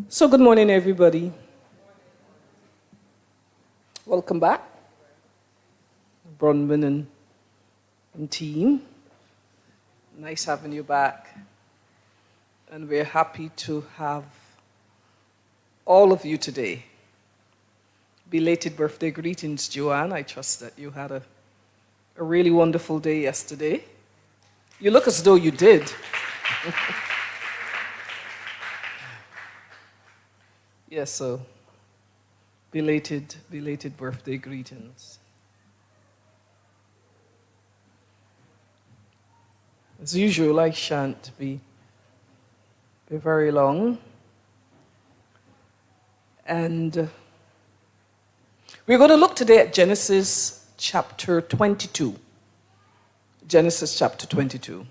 So good morning, everybody. Welcome back, Bronwyn and team. Nice having you back. And we're happy to have all of you today. Belated birthday greetings, Joanne. I trust that you had a really wonderful day yesterday. You look as though you did. Yes, so belated birthday greetings. As usual, I shan't be very long. And we're going to look today at Genesis chapter 22. Genesis chapter 22.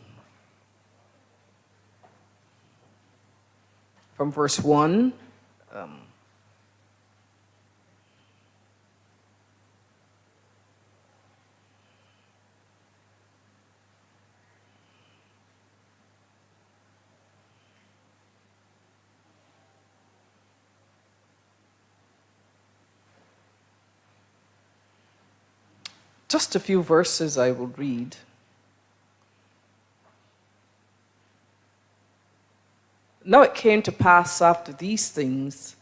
From verse 1. Just a few verses I will read. Now it came to pass after these things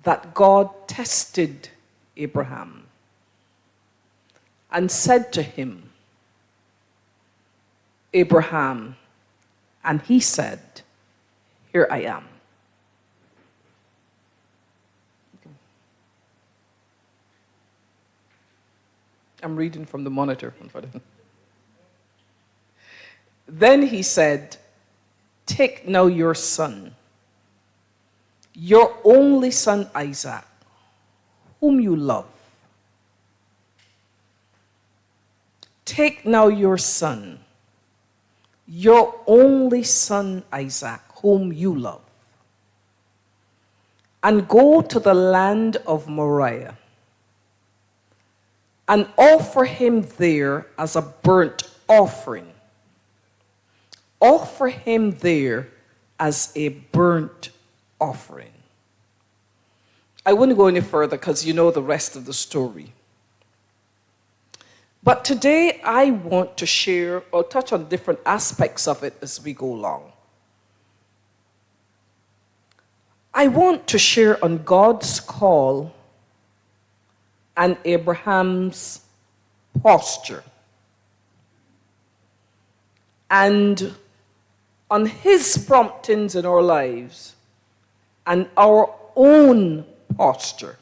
that God tested Abraham and said to him, Abraham, and he said, Here I am. I'm reading from the monitor. Then he said, Take now your son, your only son Isaac, whom you love. Take now your son, your only son Isaac, whom you love, and go to the land of Moriah, and offer him there as a burnt offering. Offer him there as a burnt offering. I wouldn't go any further because you know the rest of the story. But today I want to share or touch on different aspects of it as we go along. I want to share on God's call and Abraham's posture, and on his promptings in our lives and our own posture.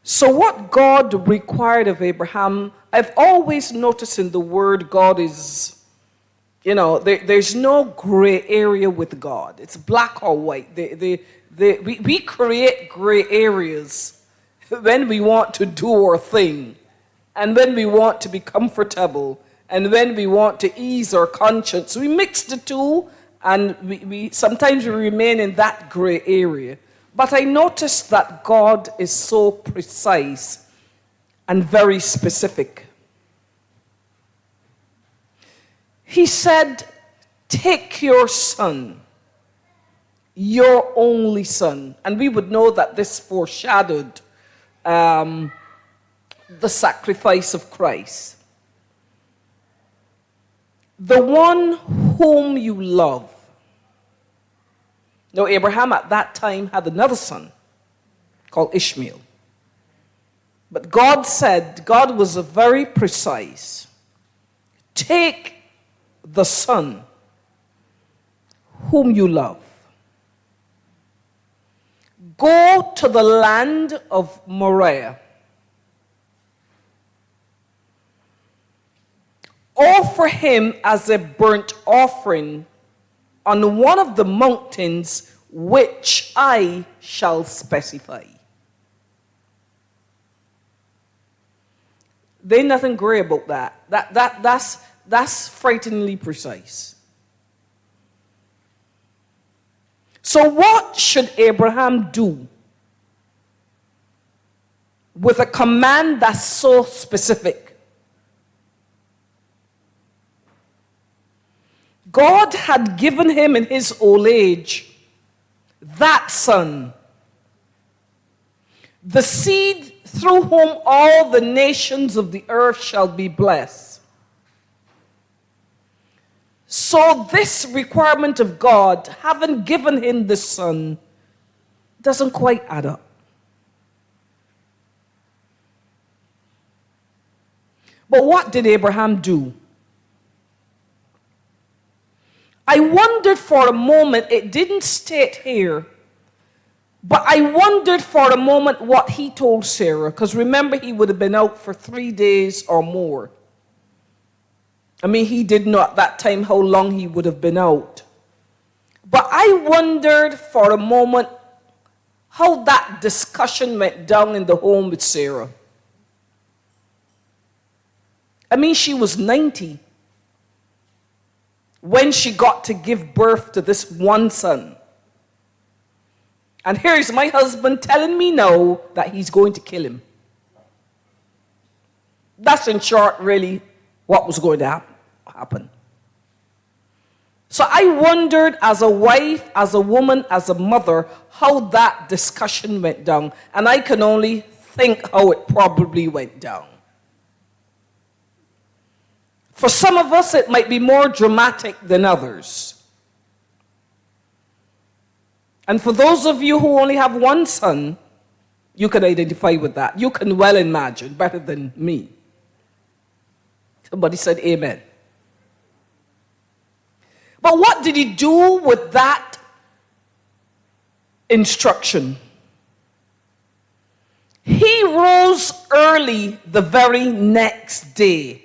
So what God required of Abraham, I've always noticed in the word God is, there's no gray area with God. It's black or white. We create gray areas when we want to do our thing, and when we want to be comfortable, and when we want to ease our conscience. We mix the two, and we sometimes we remain in that gray area. But I noticed that God is so precise and very specific. He said, Take your son, your only son. And we would know that this foreshadowed the sacrifice of Christ. The one whom you love. Now, Abraham at that time had another son called Ishmael. But God was very precise. Take the son whom you love. Go to the land of Moriah. Offer him as a burnt offering on one of the mountains which I shall specify. There's nothing gray about that. That's frighteningly precise. So what should Abraham do with a command that's so specific? God had given him in his old age that son, the seed through whom all the nations of the earth shall be blessed. So this requirement of God, having given him the son, doesn't quite add up. But what did Abraham do? I wondered for a moment, it didn't state here, but I wondered for a moment what he told Sarah, because remember, he would have been out for 3 days or more. I mean, he didn't know at that time how long he would have been out. But I wondered for a moment how that discussion went down in the home with Sarah. I mean, she was 90 when she got to give birth to this one son. And here's my husband telling me now that he's going to kill him. That's in short really what was going to happen. So I wondered, as a wife, as a woman, as a mother, how that discussion went down. And I can only think how it probably went down. For some of us, it might be more dramatic than others. And for those of you who only have one son, you can identify with that. You can well imagine, better than me. Somebody said amen. But what did he do with that instruction? He rose early the very next day.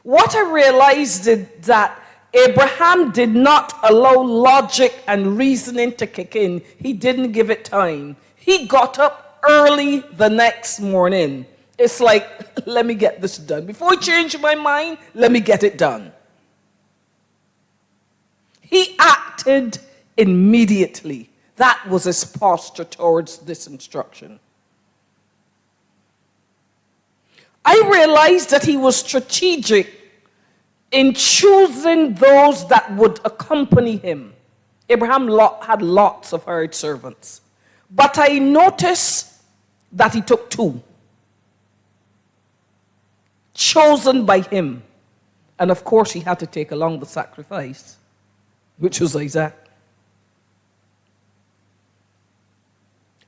What I realized is that Abraham did not allow logic and reasoning to kick in. He didn't give it time. He got up early the next morning. It's like, let me get this done. Before I change my mind, let me get it done. He acted immediately. That was his posture towards this instruction. I realized that he was strategic in choosing those that would accompany him. Abraham had lots of hired servants. But I noticed that he took 2. Chosen by him. And of course, he had to take along the sacrifice, which was Isaac.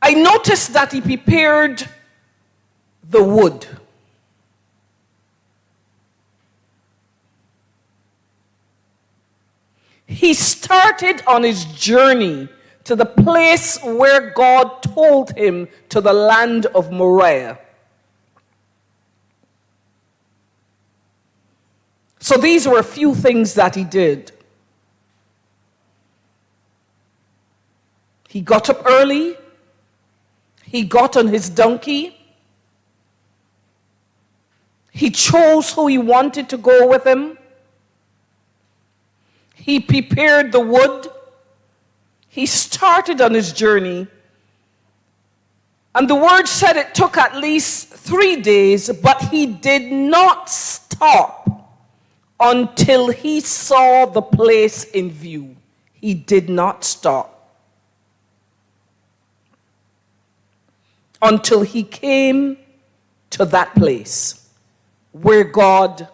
I noticed that he prepared the wood. He started on his journey to the place where God told him, to the land of Moriah. So these were a few things that he did. He got up early. He got on his donkey. He chose who he wanted to go with him. He prepared the wood. He started on his journey. And the word said it took at least 3 days, but he did not stop until he saw the place in view. He did not stop until he came to that place where God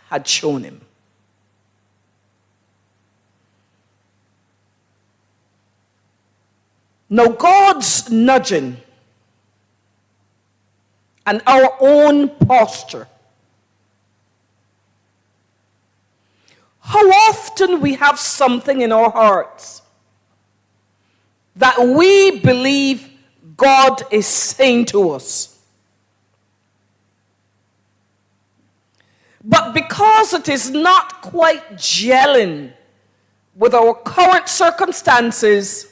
had shown him. Now, God's nudging and our own posture. How often we have something in our hearts that we believe God is saying to us. But because it is not quite gelling with our current circumstances,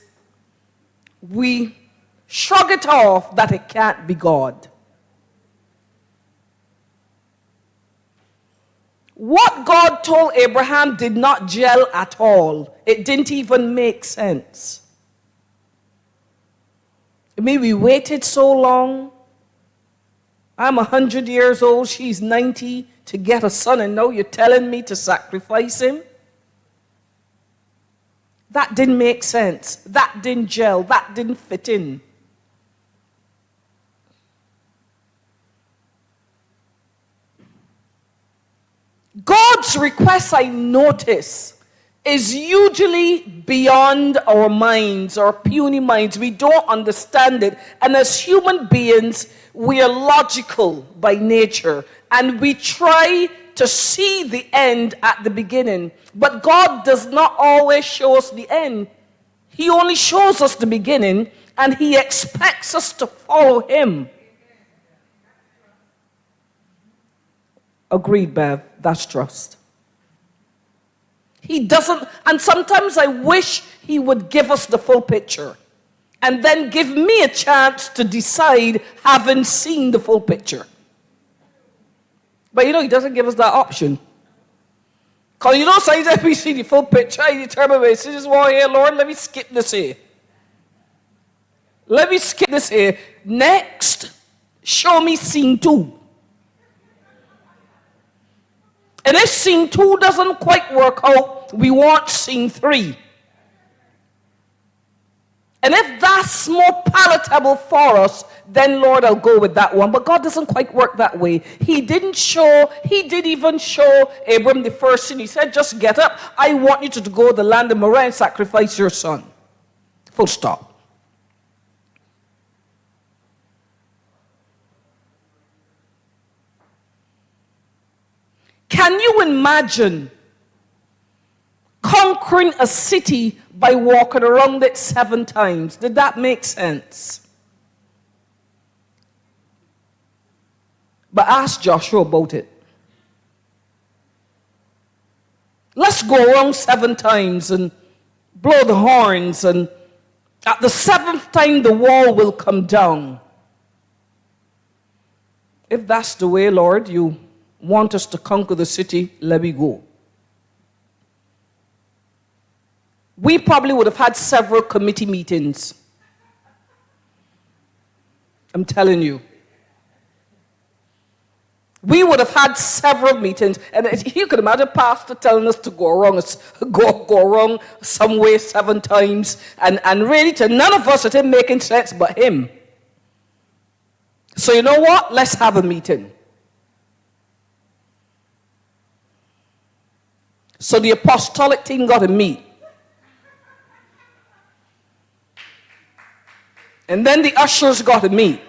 we shrug it off that it can't be God. What God told Abraham did not gel at all. It didn't even make sense. I mean, we waited so long, I'm 100 years old, she's 90 to get a son, and now you're telling me to sacrifice him? That didn't make sense. That didn't gel. That didn't fit in. God's request, I notice, is usually beyond our minds, our puny minds. We don't understand it. And as human beings, we are logical by nature. And we try to see the end at the beginning. But God does not always show us the end. He only shows us the beginning, and He expects us to follow Him. Agreed, Bev. That's trust. He doesn't, and sometimes I wish He would give us the full picture and then give me a chance to decide, having seen the full picture. But He doesn't give us that option. Because sometimes we see the full picture, I determine, I see this one here, Lord, let me skip this here. Let me skip this here. Next, show me scene 2. And if scene 2 doesn't quite work out, we want scene 3. And if that's more palatable for us, then Lord, I'll go with that one. But God doesn't quite work that way. He didn't even show Abram the first sin. He said, just get up. I want you to go to the land of Moriah and sacrifice your son. Full stop. Can you imagine conquering a city by walking around it 7 times? Did that make sense? But ask Joshua about it. Let's go around 7 times and blow the horns, and at the 7th time the wall will come down. If that's the way, Lord, you want us to conquer the city, let me go. We probably would have had several committee meetings. I'm telling you. We would have had several meetings. And you could imagine pastor telling us to go around some way 7 times. And really, to none of us, it ain't making sense but him. So you know what? Let's have a meeting. So the apostolic team got to meet. And then the ushers got to meet.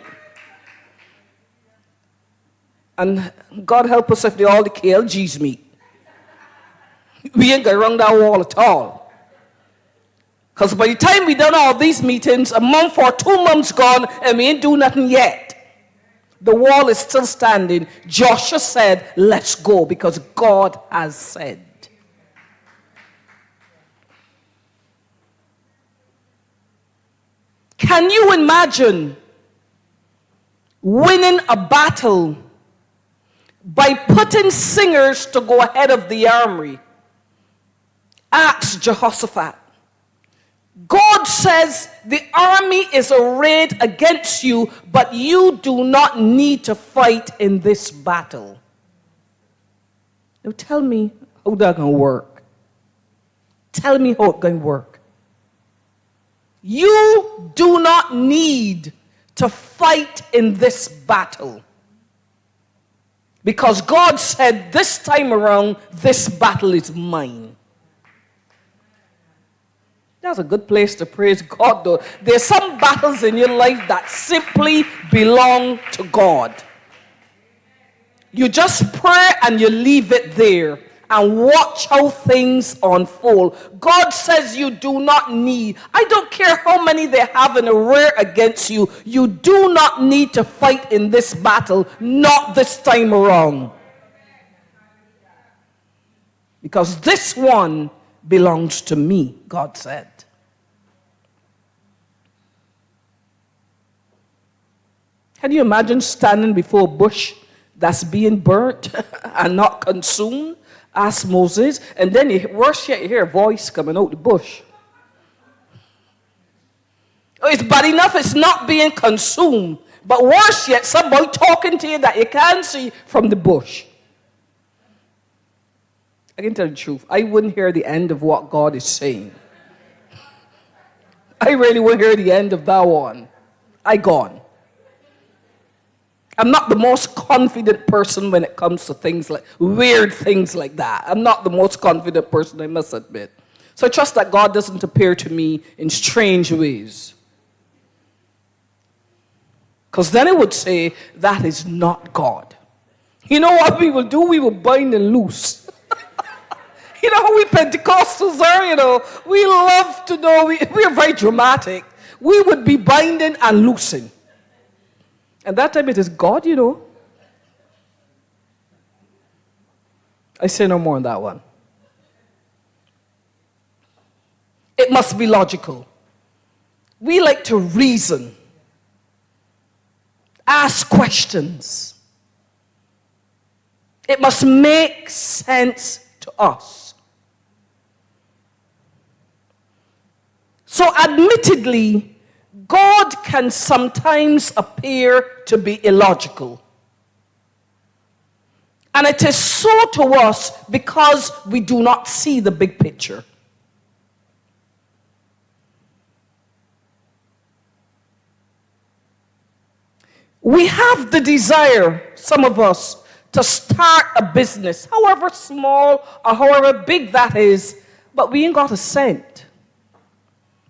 And God help us if all the KLGs meet. We ain't going around that wall at all. Because by the time we done all these meetings, a month or 2 months gone, and we ain't do nothing yet. The wall is still standing. Joshua said, let's go, because God has said. Can you imagine winning a battle by putting singers to go ahead of the army? Ask Jehoshaphat. God says the army is arrayed against you, but you do not need to fight in this battle. Now tell me how that's going to work. Tell me how it's going to work. You do not need to fight in this battle. Because God said, this time around, this battle is mine. That's a good place to praise God, though. There's some battles in your life that simply belong to God. You just pray and you leave it there and watch how things unfold. God says you do not need. I don't care how many they have in array against you. You do not need to fight in this battle, not this time around. Because this one belongs to me, God said. Can you imagine standing before a bush that's being burnt and not consumed? Asked Moses, and then worse yet, you hear a voice coming out the bush. It's bad enough it's not being consumed, But worse yet, somebody talking to you that you can't see from the bush. I can tell you the truth. I wouldn't hear the end of what God is saying. I really wouldn't hear the end of that one. I gone. I'm not the most confident person when it comes to things like weird things like that. I'm not the most confident person, I must admit. So I trust that God doesn't appear to me in strange ways. Because then I would say that is not God. You know what we will do? We will bind and loose. You know how we Pentecostals are, we love to know, we're very dramatic. We would be binding and loosing. And that time it is God, I say no more on that one. It must be logical. We like to reason, ask questions. It must make sense to us. So admittedly, God can sometimes appear to be illogical. And it is so to us because we do not see the big picture. We have the desire, some of us, to start a business, however small or however big that is, but we ain't got a cent.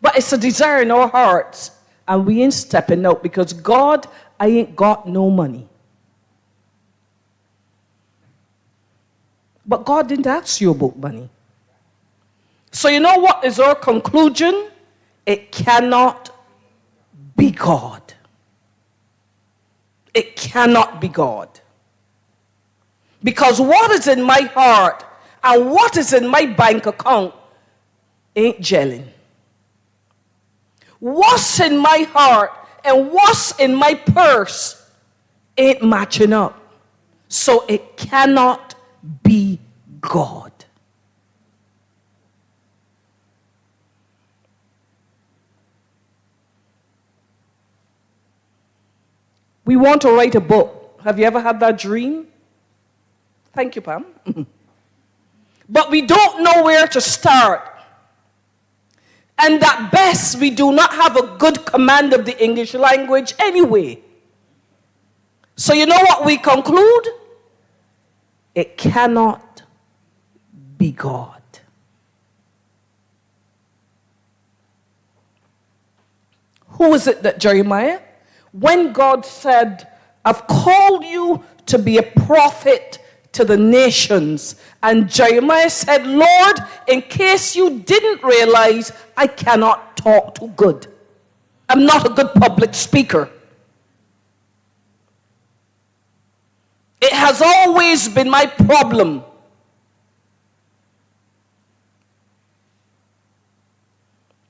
But it's a desire in our hearts, and we ain't stepping out because God, I ain't got no money. But God didn't ask you about money. So you know what is our conclusion? It cannot be God. It cannot be God. Because what is in my heart and what is in my bank account ain't gelling. What's in my heart and what's in my purse ain't matching up. So it cannot be God. We want to write a book. Have you ever had that dream? Thank you, Pam. But we don't know where to start. And at best, we do not have a good command of the English language anyway. So you know what we conclude? It cannot be God. Who is it that Jeremiah? When God said, I've called you to be a prophet to the nations. And Jeremiah said, Lord, in case you didn't realize, I cannot talk too good. I'm not a good public speaker. It has always been my problem.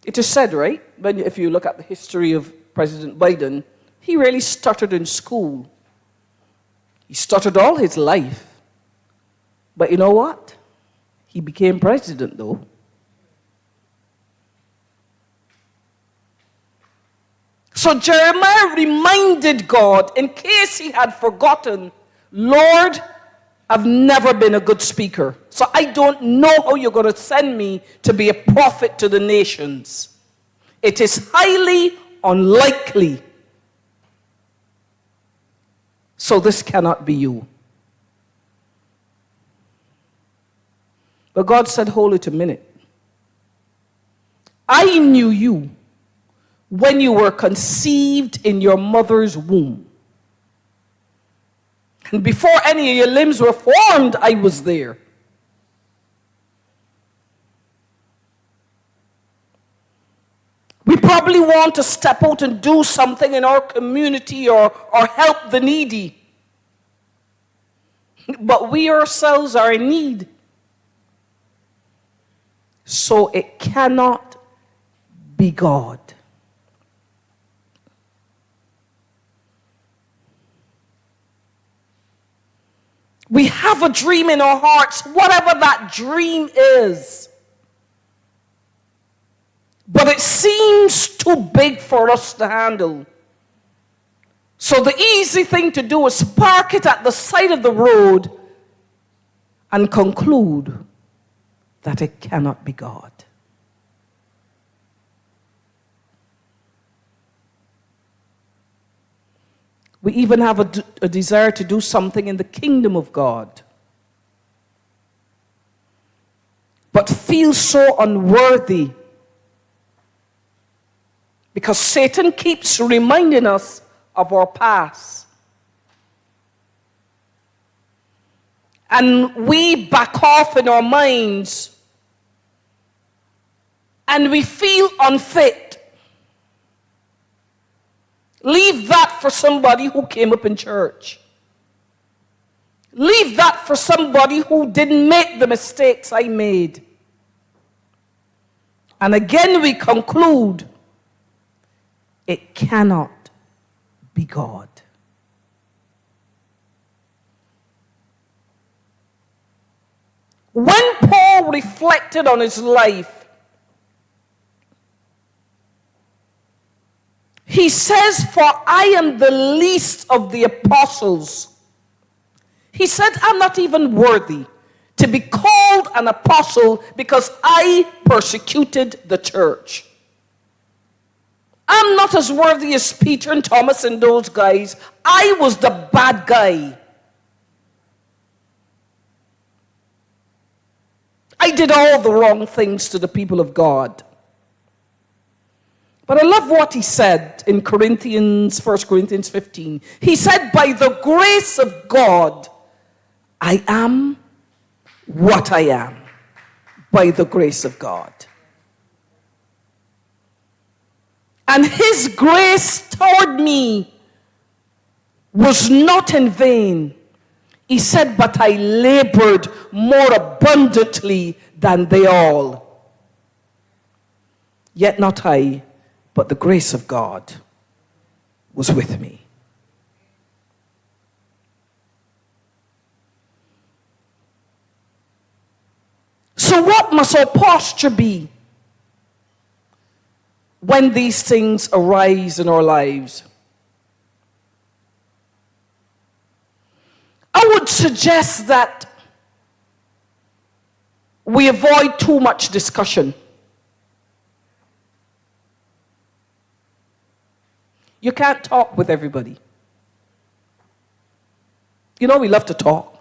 It is said, right? But if you look at the history of President Biden, he really stuttered in school. He stuttered all his life. But you know what? He became president, though. So Jeremiah reminded God, in case he had forgotten, Lord, I've never been a good speaker. So I don't know how you're going to send me to be a prophet to the nations. It is highly unlikely. So this cannot be you. But God said, hold it a minute. I knew you when you were conceived in your mother's womb. And before any of your limbs were formed, I was there. We probably want to step out and do something in our community or help the needy. But we ourselves are in need. So it cannot be God. We have a dream in our hearts, whatever that dream is. But it seems too big for us to handle. So the easy thing to do is park it at the side of the road and conclude that it cannot be God. We even have a desire to do something in the kingdom of God, but feel so unworthy because Satan keeps reminding us of our past. And we back off in our minds and we feel unfit. Leave that for somebody who came up in church. Leave that for somebody who didn't make the mistakes I made. And again we conclude, it cannot be God. When Paul reflected on his life, he says, for I am the least of the apostles. He said, I'm not even worthy to be called an apostle because I persecuted the church. I'm not as worthy as Peter and Thomas and those guys. I was the bad guy. I did all the wrong things to the people of God. But I love what he said in 1 Corinthians 15. He said, by the grace of God, I am what I am. By the grace of God. And his grace toward me was not in vain. He said, but I labored more abundantly than they all. Yet not I, but the grace of God was with me. So what must our posture be when these things arise in our lives? I would suggest that we avoid too much discussion. You can't talk with everybody. You know, we love to talk.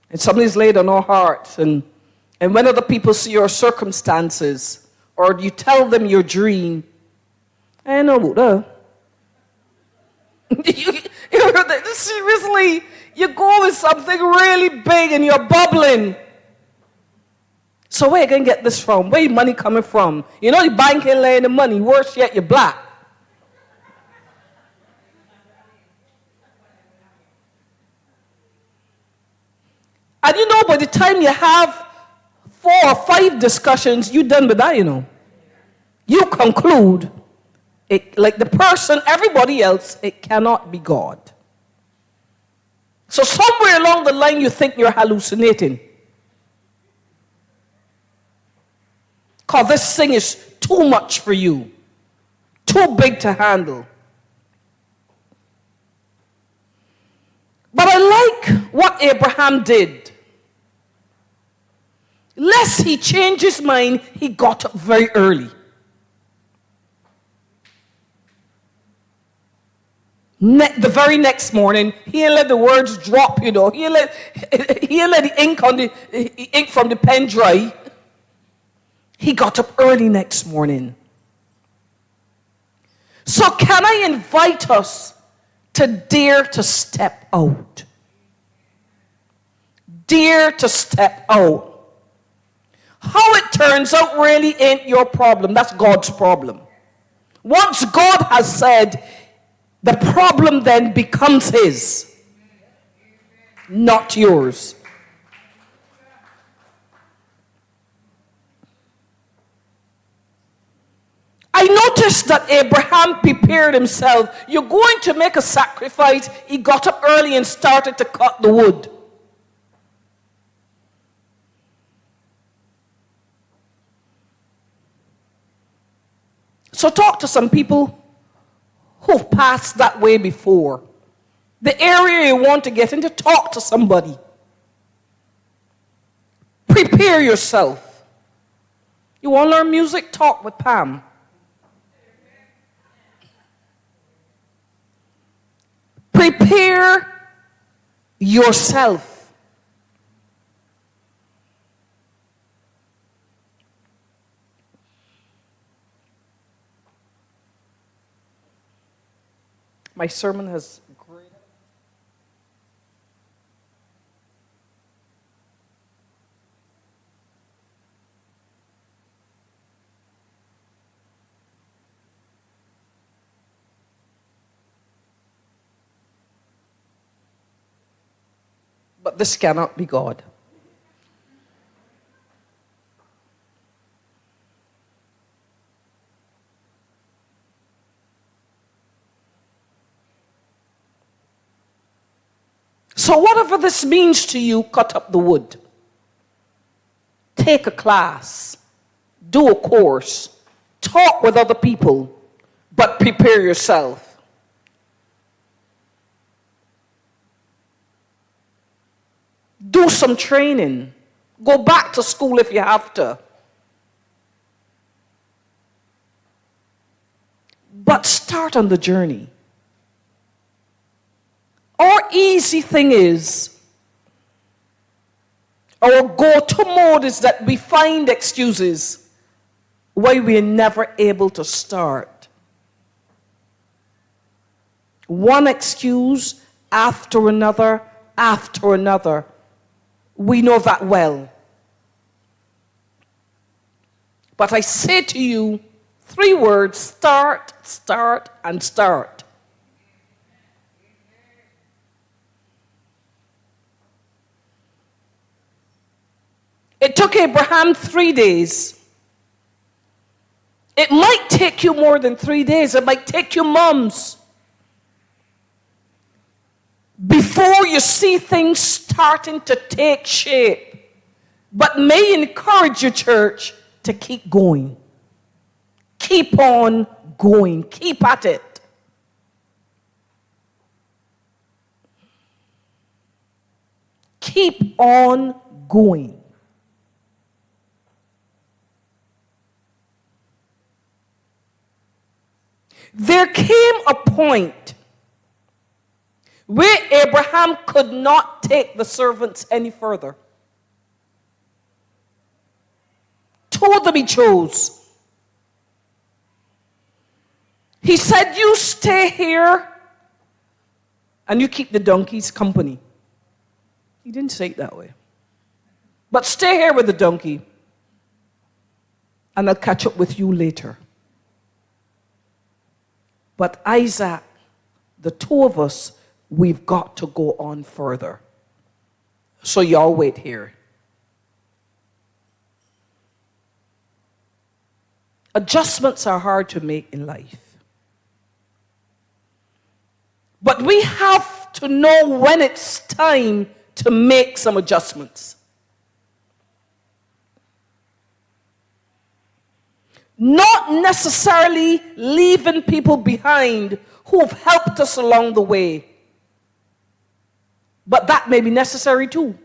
And something's laid on our hearts. And when other people see your circumstances, or you tell them your dream, I know about that. You heard that? Seriously, you go with something really big and you're bubbling. So where you going to get this from? Where your money coming from? You know the bank ain't laying the money. Worse yet, you're black. And you know, by the time you have 4 or 5 discussions, you're done with that, you know. You conclude, it, like the person, everybody else, it cannot be God. So somewhere along the line, you think you're hallucinating. Because this thing is too much for you. Too big to handle. But I like what Abraham did. Lest he changed his mind, he got up very early. The very next morning, he didn't let the words drop, you know. He didn't let the ink from the pen dry. He got up early next morning. So can I invite us to dare to step out? Dare to step out. How it turns out really ain't your problem. That's God's problem. Once God has said, the problem then becomes his, not yours. I noticed that Abraham prepared himself. You're going to make a sacrifice. He got up early and started to cut the wood. So talk to some people who've passed that way before. The area you want to get into, talk to somebody. Prepare yourself. You want to learn music? Talk with Pam. Prepare yourself. My sermon has great. But this cannot be God. So whatever this means to you, cut up the wood. Take a class. Do a course. Talk with other people. But prepare yourself. Do some training. Go back to school if you have to. But start on the journey. Our easy thing is, our go-to mode is that we find excuses why we're never able to start. One excuse after another, after another. We know that well. But I say to you, 3 words: start, start, and start. It took Abraham 3 days. It might take you more than 3 days. It might take you months before you see things starting to take shape. But may encourage your church to keep going. Keep on going. Keep at it. Keep on going. There came a point where Abraham could not take the servants any further. 2 of them he chose. He said, you stay here and you keep the donkeys company. He didn't say it that way. But stay here with the donkey and I'll catch up with you later. But Isaac, the 2 of us, we've got to go on further. So y'all wait here. Adjustments are hard to make in life. But we have to know when it's time to make some adjustments. Not necessarily leaving people behind who have helped us along the way. But that may be necessary too.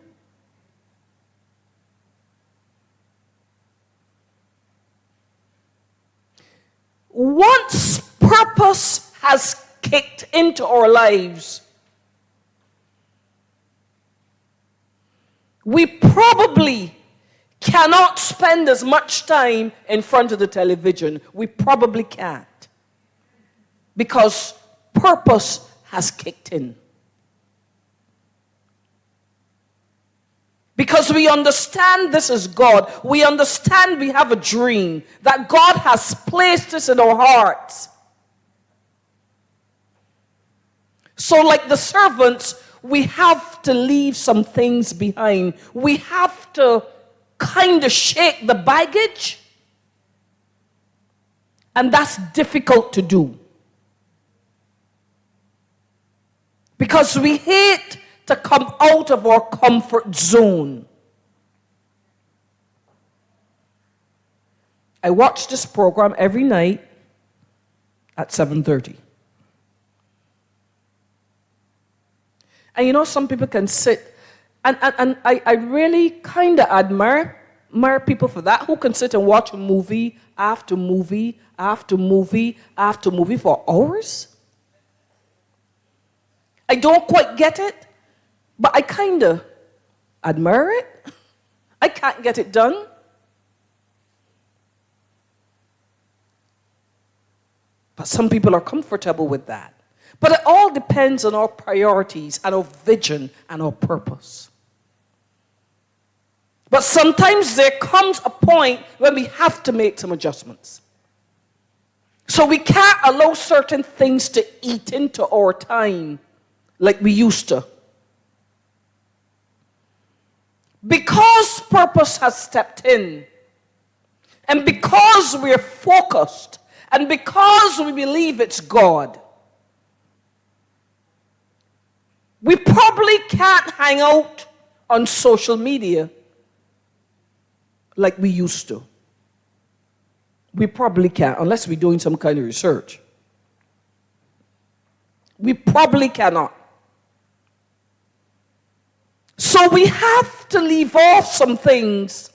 Once purpose has kicked into our lives, we probably cannot spend as much time in front of the television. We probably can't. Because purpose has kicked in. Because we understand this is God. We understand we have a dream. That God has placed this in our hearts. So like the servants, we have to leave some things behind. We have to kind of shake the baggage. And that's difficult to do. Because we hate to come out of our comfort zone. I watch this program every night at 7:30. And you know, some people can sit, and I really kind of admire people for that, who can sit and watch a movie after movie after movie after movie for hours. I don't quite get it, but I kind of admire it. I can't get it done. But some people are comfortable with that. But it all depends on our priorities and our vision and our purpose. But sometimes there comes a point when we have to make some adjustments. So we can't allow certain things to eat into our time like we used to. Because purpose has stepped in, and because we're focused, and because we believe it's God, we probably can't hang out on social media like we used to. We probably can't, unless we're doing some kind of research. We probably cannot. So we have to leave off some things.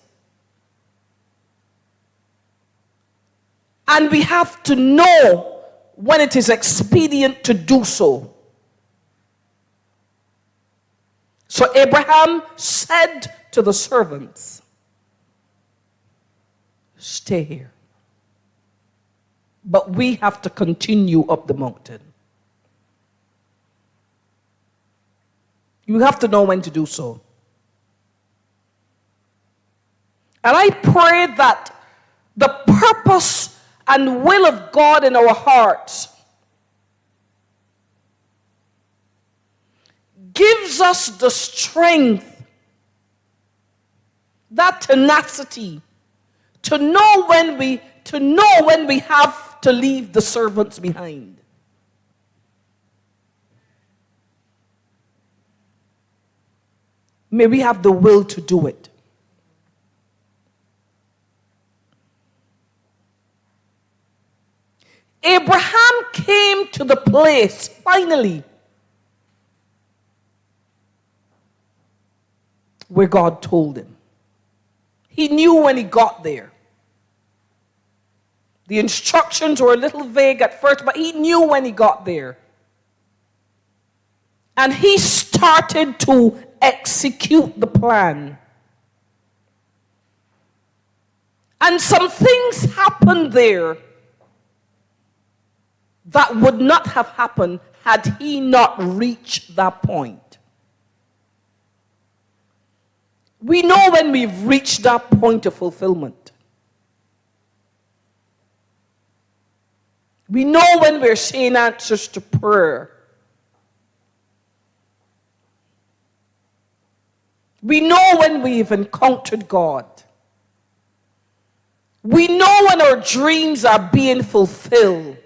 And we have to know when it is expedient to do so. So Abraham said to the servants, stay here. But we have to continue up the mountain. You have to know when to do so. And I pray that the purpose and will of God in our hearts gives us the strength, that tenacity, to know when we have to leave the servants behind. May we have the will to do it. Abraham came to the place, finally, where God told him. He knew when he got there. The instructions were a little vague at first, but he knew when he got there. And he started to execute the plan. And some things happened there that would not have happened had he not reached that point. We know when we've reached that point of fulfillment. We know when we're saying answers to prayer. We know when we've encountered God. We know when our dreams are being fulfilled.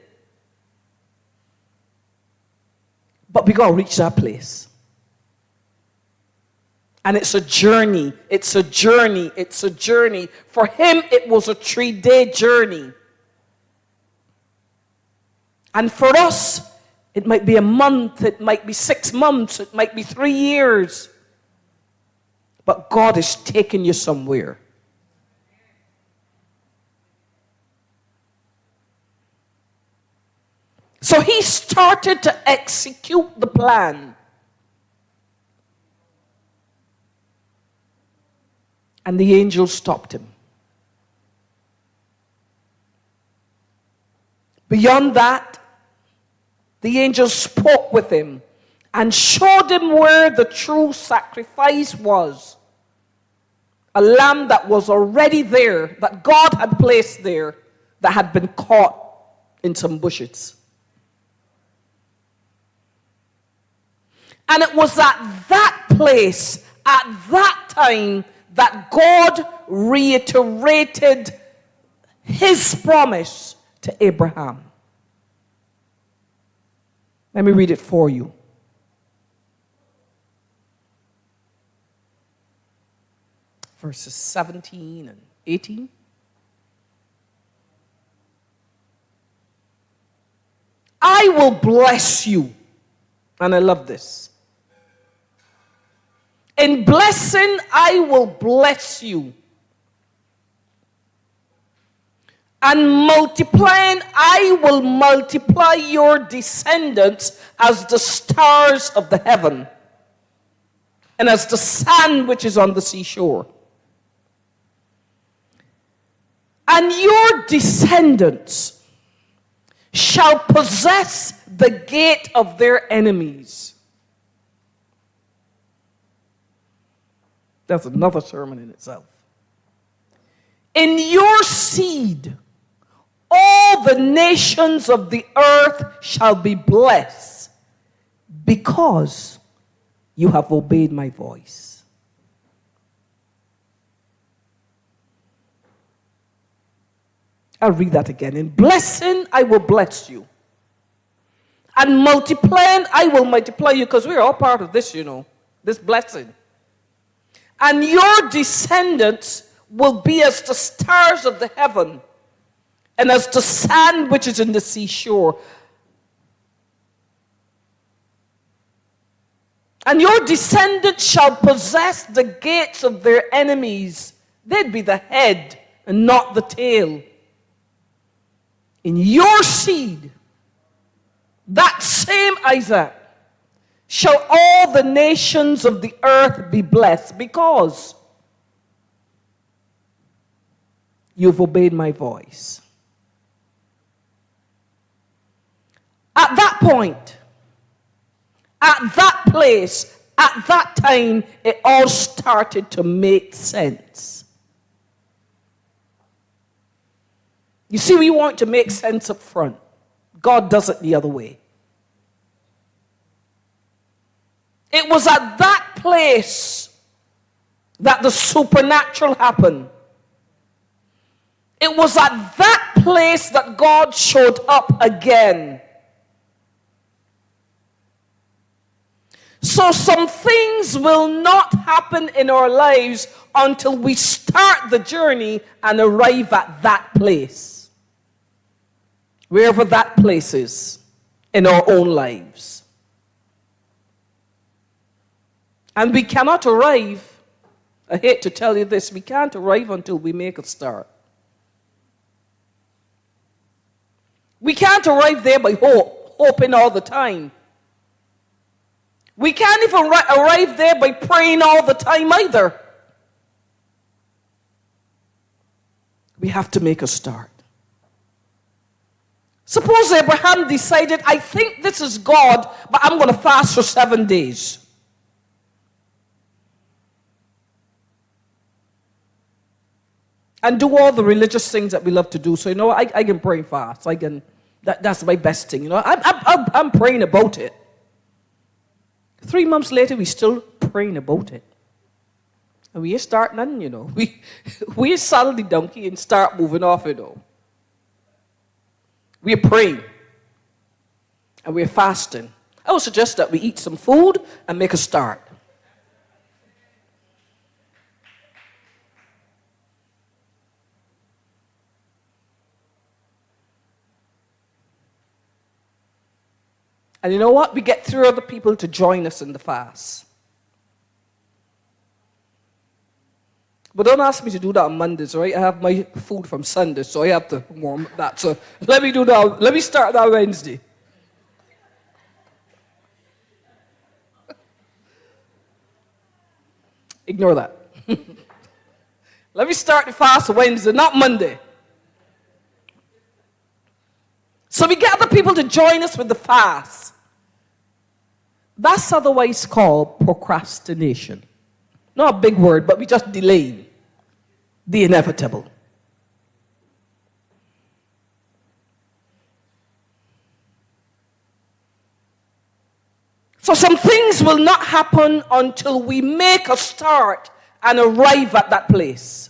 But we got to reach that place. And it's a journey. It's a journey. It's a journey. For him, it was a 3-day journey. And for us, it might be a month. It might be 6 months. It might be 3 years. But God is taking you somewhere. So he started to execute the plan. And the angel stopped him. Beyond that, the angel spoke with him and showed him where the true sacrifice was. A lamb that was already there, that God had placed there, that had been caught in some bushes. And it was at that place, at that time, that God reiterated his promise to Abraham. Let me read it for you. Verses 17 and 18. I will bless you. And I love this. In blessing, I will bless you. And multiplying, I will multiply your descendants as the stars of the heaven and as the sand which is on the seashore. And your descendants shall possess the gate of their enemies. That's another sermon in itself. In your seed, all the nations of the earth shall be blessed because you have obeyed my voice. I'll read that again. In blessing, I will bless you. And multiplying, I will multiply you, because we're all part of this, this blessing. And your descendants will be as the stars of the heaven and as the sand which is in the seashore. And your descendants shall possess the gates of their enemies. They'd be the head and not the tail. In your seed, that same Isaac, shall all the nations of the earth be blessed because you've obeyed my voice. At that point, at that place, at that time, it all started to make sense. You see, we want to make sense up front. God does it the other way. It was at that place that the supernatural happened. It was at that place that God showed up again. So some things will not happen in our lives until we start the journey and arrive at that place. Wherever that place is in our own lives. And we cannot arrive, I hate to tell you this, we can't arrive until we make a start. We can't arrive there by hoping all the time. We can't even arrive there by praying all the time either. We have to make a start. Suppose Abraham decided, I think this is God, but I'm going to fast for 7 days. And do all the religious things that we love to do. So, I can pray and fast. That's my best thing. I'm praying about it. 3 months later, we're still praying about it. And we start none, We saddle the donkey and start moving off, We're praying. And we're fasting. I would suggest that we eat some food and make a start. And you know what? We get 3 other people to join us in the fast. But don't ask me to do that on Mondays, right? I have my food from Sunday, so I have to warm up that. So let me do that. Let me start that Wednesday. Ignore that. Let me start the fast Wednesday, not Monday. So we get other people to join us with the fast. That's otherwise called procrastination. Not a big word, but we just delay the inevitable. So some things will not happen until we make a start and arrive at that place.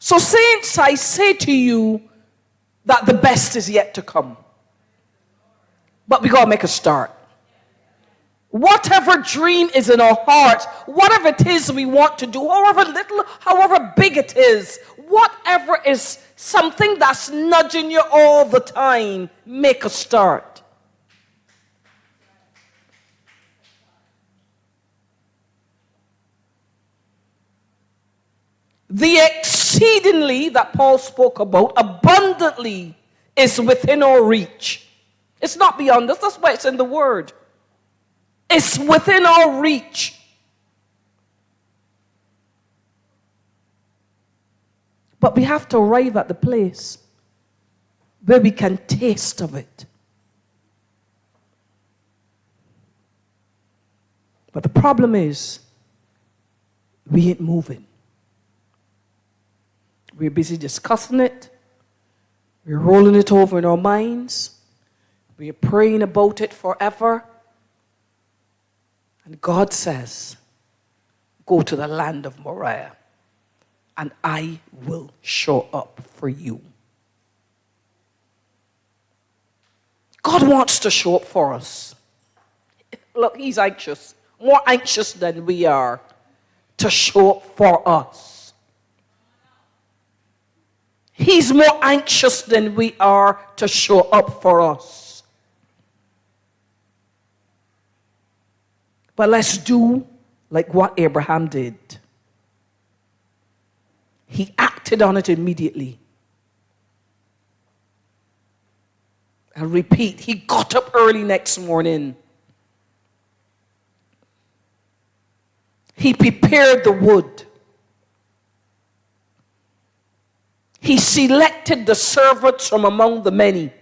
So saints, I say to you that the best is yet to come. But we got to make a start. Whatever dream is in our hearts, whatever it is we want to do, however little, however big it is, whatever is something that's nudging you all the time, make a start. The exceedingly that Paul spoke about, abundantly, is within our reach. It's not beyond us. That's why it's in the Word. It's within our reach. But we have to arrive at the place where we can taste of it. But the problem is, we ain't moving. We're busy discussing it. We're rolling it over in our minds. We're praying about it forever. And God says, go to the land of Moriah, and I will show up for you. God wants to show up for us. Look, he's anxious, more anxious than we are, to show up for us. He's more anxious than we are to show up for us. But let's do like what Abraham did. He acted on it immediately. And repeat, he got up early next morning. He prepared the wood. He selected the servants from among the many.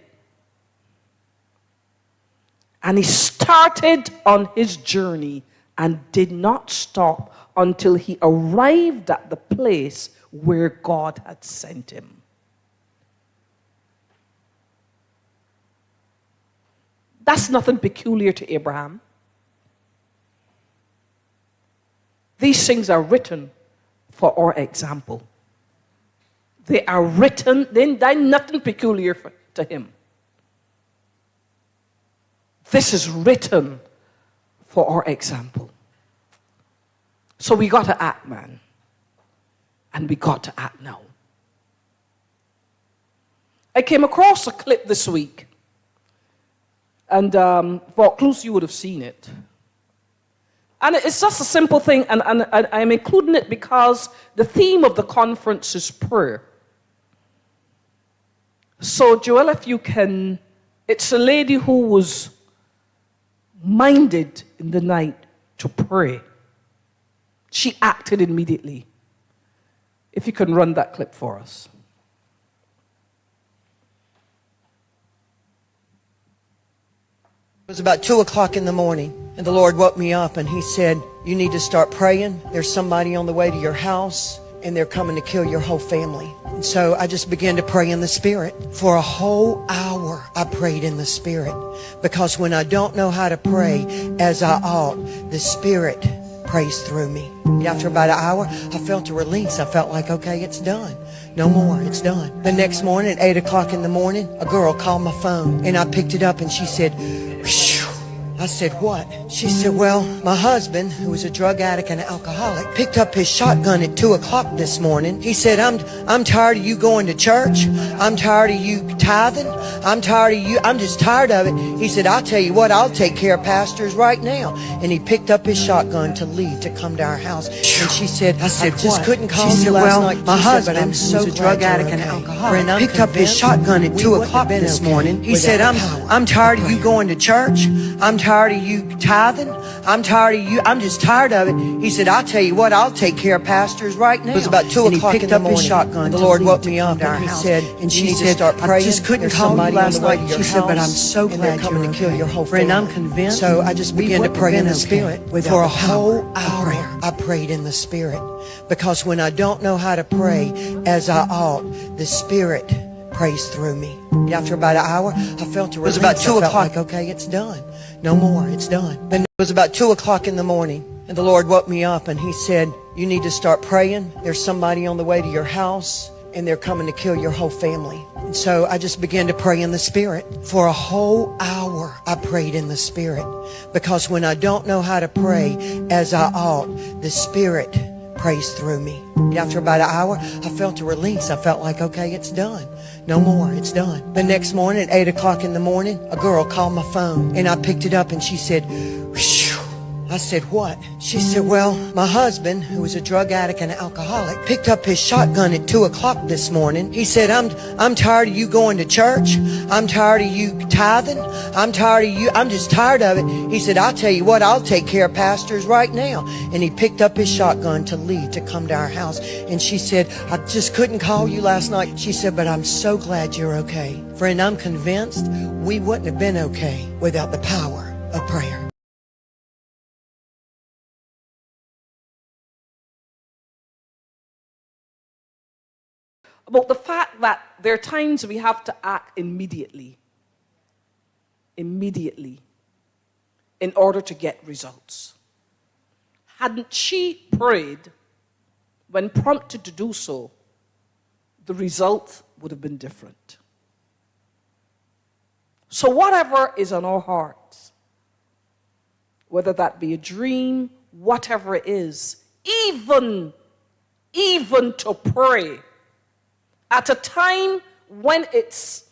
And he started on his journey and did not stop until he arrived at the place where God had sent him. That's nothing peculiar to Abraham. These things are written for our example. They are written, they're nothing peculiar to him. This is written for our example. So we got to act, man. And we got to act now. I came across a clip this week. And for close, you would have seen it. And it's just a simple thing, and I'm including it because the theme of the conference is prayer. So, Joel, if you can, it's a lady who was minded in the night to pray. She acted immediately. If you can run that clip for us. It was about 2 o'clock in the morning, and the Lord woke me up, and He said, you need to start praying. There's somebody on the way to your house, and they're coming to kill your whole family. And so I just began to pray in the Spirit. For a whole hour, I prayed in the Spirit. Because when I don't know how to pray as I ought, the Spirit prays through me. After about an hour, I felt a release. I felt like, okay, it's done. No more, it's done. The next morning, at 8 o'clock in the morning, a girl called my phone, and I picked it up, and she said, phew. I said, what? She said, well, my husband, who was a drug addict and an alcoholic, picked up his shotgun at 2 o'clock this morning. He said, I'm tired of you going to church. I'm tired of you tithing. I'm tired of you. I'm just tired of it. He said, I'll tell you what, I'll take care of pastors right now. And he picked up his shotgun to leave, to come to our house. And she said, I just couldn't call you last night. My husband, who's a drug addict and an alcoholic, picked up his shotgun at 2 o'clock this morning. He said, I'm tired of you going to church. I'm tired of you tithing. I'm tired of you. I'm just tired of it. He said, I'll tell you what, I'll take care of pastors right now. It was about 2 o'clock in the morning. His shotgun. The Lord woke me up, and He said, and she said, start praying. I just couldn't call you last night. She said, but I'm so glad they're coming to kill your whole family. I'm convinced. So I just began to pray in the Spirit. For a whole hour, I prayed in the Spirit. Because when I don't know how to pray as I ought, the Spirit prays through me. After about an hour, I felt a release. It was about 2 o'clock. Like, okay, it's done. No more, it's done. Then it was about 2 o'clock in the morning, and the Lord woke me up, and He said, you need to start praying. There's somebody on the way to your house, and they're coming to kill your whole family. And so I just began to pray in the Spirit. For a whole hour, I prayed in the Spirit. Because when I don't know how to pray as I ought, the Spirit prays through me. And after about an hour, I felt a release. I felt like, okay, it's done. No more, it's done. The next morning at 8 o'clock in the morning, a girl called my phone, and I picked it up, and she said, "Whew." I said, "What?" She said, "Well, my husband, who was a drug addict and an alcoholic, picked up his shotgun at 2 o'clock this morning. He said, I'm tired of you going to church. I'm tired of you tithing. I'm tired of you. I'm just tired of it." He said, "I'll tell you what, I'll take care of pastors right now." And he picked up his shotgun to leave to come to our house. And she said, "I just couldn't call you last night." She said, "But I'm so glad you're okay." Friend, I'm convinced we wouldn't have been okay without the power of prayer. About the fact that there are times we have to act immediately, in order to get results. Hadn't she prayed when prompted to do so, the result would have been different. So whatever is on our hearts, whether that be a dream, whatever it is, even to pray at a time when it's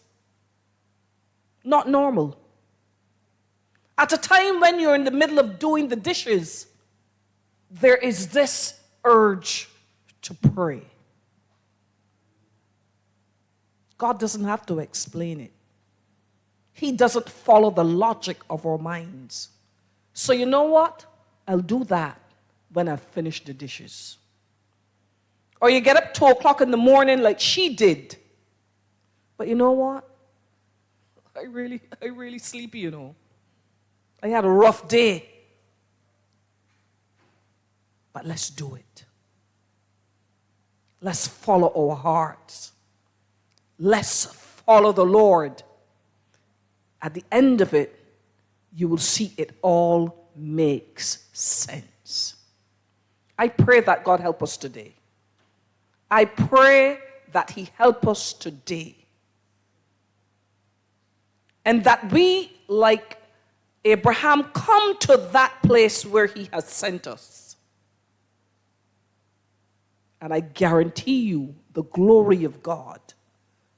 not normal, at a time when you're in the middle of doing the dishes, there is this urge to pray. God doesn't have to explain it. He doesn't follow the logic of our minds. So you know what? I'll do that when I've finished the dishes. Or you get up 2 o'clock in the morning like she did. But you know what? I really sleepy, you know. I had a rough day. But let's do it. Let's follow our hearts. Let's follow the Lord. At the end of it, you will see it all makes sense. I pray that God help us today. I pray that He help us today. And that we, like Abraham, come to that place where He has sent us. And I guarantee you, the glory of God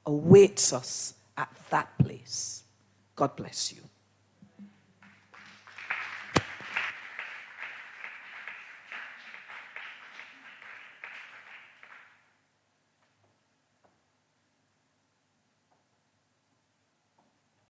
awaits us at that place. God bless you.